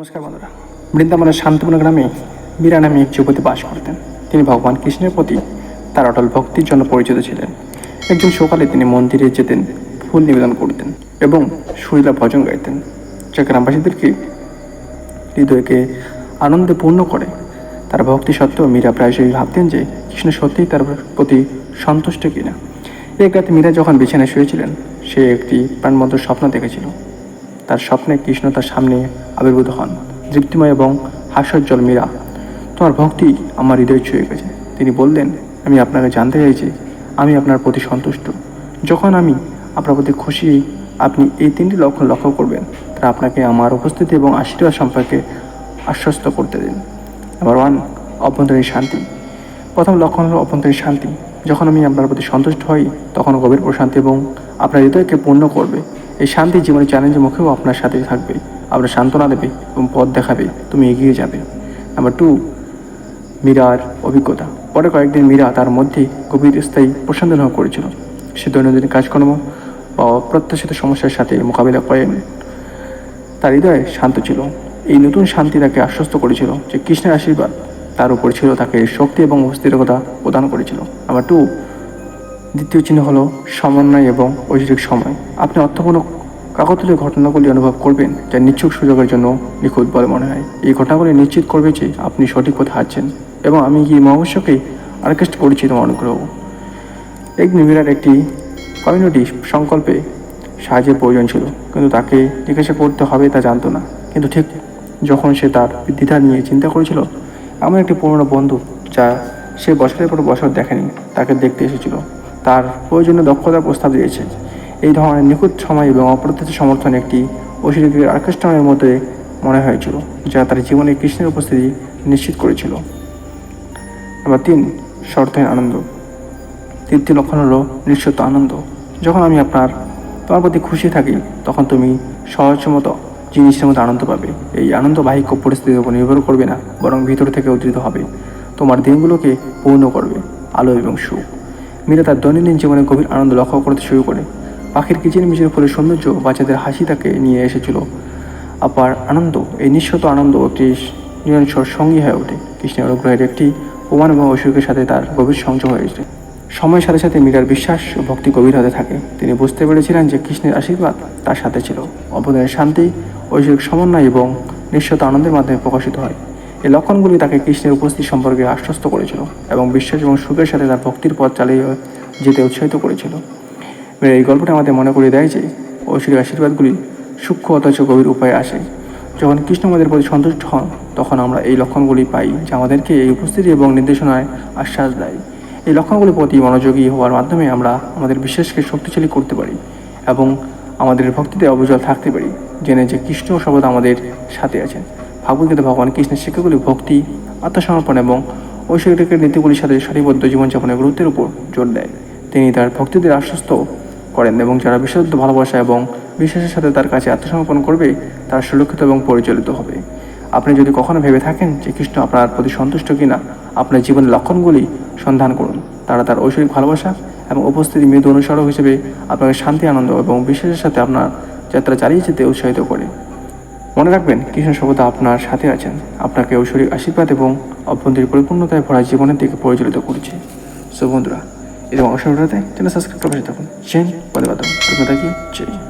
নমস্কার বন্ধুরা। বৃন্দাবনের শান্তপূর্ণ গ্রামে মীরা নামে এক যুবতী বাস করতেন। তিনি ভগবান কৃষ্ণের প্রতি তার অটল ভক্তির জন্য পরিচিত ছিলেন। একদিন সকালে তিনি মন্দিরে যেতেন, ফুল নিবেদন করতেন এবং সুরীলা ভজন গাইতেন, যা গ্রামবাসীদেরকে হৃদয়কে আনন্দে পূর্ণ করে। তার ভক্তি সত্ত্বেও মীরা প্রায়শই ভাবতেন যে কৃষ্ণ সত্যিই তার প্রতি সন্তুষ্ট কিনা। এক রাতে মীরা যখন বিছানায় শুয়েছিলেন, সে একটি প্রাণবন্ত স্বপ্ন দেখেছিল। তার স্বপ্নে কৃষ্ণ তার সামনে আবির্ভূত হন, দীপ্তিময় এবং হাস্যোজ্জ্বল। মীরা, তোমার ভক্তি আমার হৃদয় ছুঁয়ে গেছে। তিনি বললেন, আমি আপনাকে জানতে চাইছি, আমি আপনার প্রতি সন্তুষ্ট। যখন আমি আপনার প্রতি খুশি, আপনি এই তিনটি লক্ষণ লক্ষ্য করবেন। তারা আপনাকে আমার উপস্থিতি এবং আশীর্বাদ সম্পর্কে আশ্বস্ত করতে দিন। নাম্বার 1, অভ্যন্তরীণ শান্তি। প্রথম লক্ষণ হলো অভ্যন্তরীণ শান্তি। যখন আমি আপনার প্রতি সন্তুষ্ট হই, তখন গভীর প্রশান্তি এবং আপনার হৃদয়কে পূর্ণ করবে। এই শান্তি জীবনের চ্যালেঞ্জের মুখেও আপনার সাথে থাকবে, আপনার সান্ত্বনা দেবে এবং পথ দেখাবে, তুমি এগিয়ে যাবে। নাম্বার 2, মীরার অভিজ্ঞতা। পরে কয়েকদিন মীরা তার মধ্যে গভীর স্থায়ী প্রশান্তি অনুভব করেছিল। সে দৈনন্দিন কাজকর্ম বা অপ্রত্যাশিত সমস্যার সাথে মোকাবিলা করেন। তার হৃদয় শান্ত ছিল। এই নতুন শান্তি তাকে আশ্বস্ত করেছিল যে কৃষ্ণের আশীর্বাদ তার উপর ছিল, তাকে শক্তি এবং স্থিরতা প্রদান করেছিল। নাম্বার 2, দ্বিতীয় চিহ্ন হলো সমন্বয় এবং ঐশ্বরিক সময়। আপনি অর্থপূর্ণ কাকতালীয় ঘটনাগুলি অনুভব করবেন, যা নিচ্ছক সুযোগের জন্য নিখুঁত বলে মনে হয়। এই ঘটনাগুলি নিশ্চিত করবে যে আপনি সঠিক পথে হাঁটছেন এবং আমি এই মহাবিশ্বকে অর্কেস্ট্রেট করেছি তোমার অনুগ্রহ। একদিন মীরার একটি কমিউনিটি সংকল্পে সাহায্যের প্রয়োজন ছিল, কিন্তু তাকে জিজ্ঞাসা করতে হবে তা জানতো না। কিন্তু ঠিক যখন সে তার দ্বিধা নিয়ে চিন্তা করেছিল, এমন একটি পুরনো বন্ধু, যা সে বছরের পর বছর দেখেনি, তাকে দেখতে এসেছিল। তার প্রয়োজনীয় দক্ষতার প্রস্তাব দিয়েছে। এই ধরনের নিখুঁত সময় এবং অপ্রত্যাশিত সমর্থন একটি ঐশ্বরিক অর্কেস্ট্রার মধ্যে মনে হয়েছিল, যা তার জীবনে কৃষ্ণের উপস্থিতি নিশ্চিত করেছিল। নাম্বার 3, শর্তহীন আনন্দ। তৃতীয় লক্ষণ হলো নিঃশর্ত আনন্দ। যখন আমি তোমার প্রতি খুশি থাকি, তখন তুমি সহজমত জিনিসের মধ্যে আনন্দ পাবে। এই আনন্দ বাহিক পরিস্থিতির উপর নির্ভর করবে না, বরং ভিতর থেকে উদ্ধৃত হবে, তোমার দিনগুলোকে পূর্ণ করবে আলো এবং সুখ। মীরা তার দৈনন্দিন জীবনে গভীর আনন্দ লক্ষ্য করতে শুরু করে। পাখির কিচিরমিচির ফলে সৌন্দর্য, বাচ্চাদের হাসি তাকে নিয়ে এসেছিল আবার আনন্দ। এই নিঃশর্ত আনন্দ একটি নিরন্তর সঙ্গী হয়ে ওঠে। কৃষ্ণের অনুগ্রহের একটি প্রমাণ এবং ঐশ্বরিকের সাথে তার গভীর সংযোগ হয়েছে। সময়ের সাথে সাথে মীরার বিশ্বাস ও ভক্তি গভীর হতে থাকে। তিনি বুঝতে পেরেছিলেন যে কৃষ্ণের আশীর্বাদ তার সাথে ছিল। অভ্যন্তরীণ শান্তি, ঐশ্বরিক সমন্বয় এবং নিঃশর্ত আনন্দের মাধ্যমে প্রকাশিত হয়। এই লক্ষণগুলি তাকে কৃষ্ণের উপস্থিতি সম্পর্কে আশ্বস্ত করেছিল এবং বিশ্বাস এবং সুখের সাথে তার ভক্তির পথ চালিয়ে যেতে উৎসাহিত করেছিল। এই গল্পটা আমাদের মনে করিয়ে দেয় যে ঐশ্বরিক আশীর্বাদগুলি সূক্ষ্ম অথচ গভীর উপায়ে আসে। যখন কৃষ্ণ আমাদের প্রতি সন্তুষ্ট হন, তখন আমরা এই লক্ষণগুলি পাই, যা আমাদেরকে এই উপস্থিতি এবং নির্দেশনায় আশ্বাস দেয়। এই লক্ষণগুলির প্রতি মনোযোগী হওয়ার মাধ্যমে আমরা আমাদের বিশ্বাসকে শক্তিশালী করতে পারি এবং আমাদের ভক্তিতে অবিচল থাকতে পারি, জেনে যে কৃষ্ণ সর্বদা আমাদের সাথে আছেন। ভাগবত ভগবান কৃষ্ণের শিক্ষাগুলি ভক্তি, আত্মসমর্পণ এবং ঐশ্বরিকের নীতিগুলির সাথে সারিবদ্ধ জীবনযাপনের গুরুত্বের উপর জোর দেয়। তিনি তার ভক্তিদের আশ্বস্ত করেন এবং যারা বিশুদ্ধ ভালোবাসা এবং বিশ্বাসের সাথে তার কাছে আত্মসমর্পণ করবে, তারা সুরক্ষিত এবং পরিচালিত হবে। আপনি যদি কখনো ভেবে থাকেন যে কৃষ্ণ আপনার প্রতি সন্তুষ্ট কিনা, আপনার জীবনের লক্ষণগুলি সন্ধান করুন। তারা তার ঐশ্বরিক ভালোবাসা এবং উপস্থিতি মৃদু অনুসরণ হিসেবে আপনাকে শান্তি, আনন্দ এবং বিশ্বাসের সাথে আপনার যাত্রা চালিয়ে যেতে উৎসাহিত করে। মনে রাখবেন, কৃষ্ণ সর্বদা আপনার সাথে আছেন, আপনাকে ঐশ্বরিক আশীর্বাদ এবং অভ্যন্তরীণ পরিপূর্ণতায় ভরা জীবনের দিকে পরিচালিত করছে। সো বন্ধুরা, এরকম অবসর চ্যানেল সাবস্ক্রাইব করে থাকুন। জয় পদে বাদম, জয়।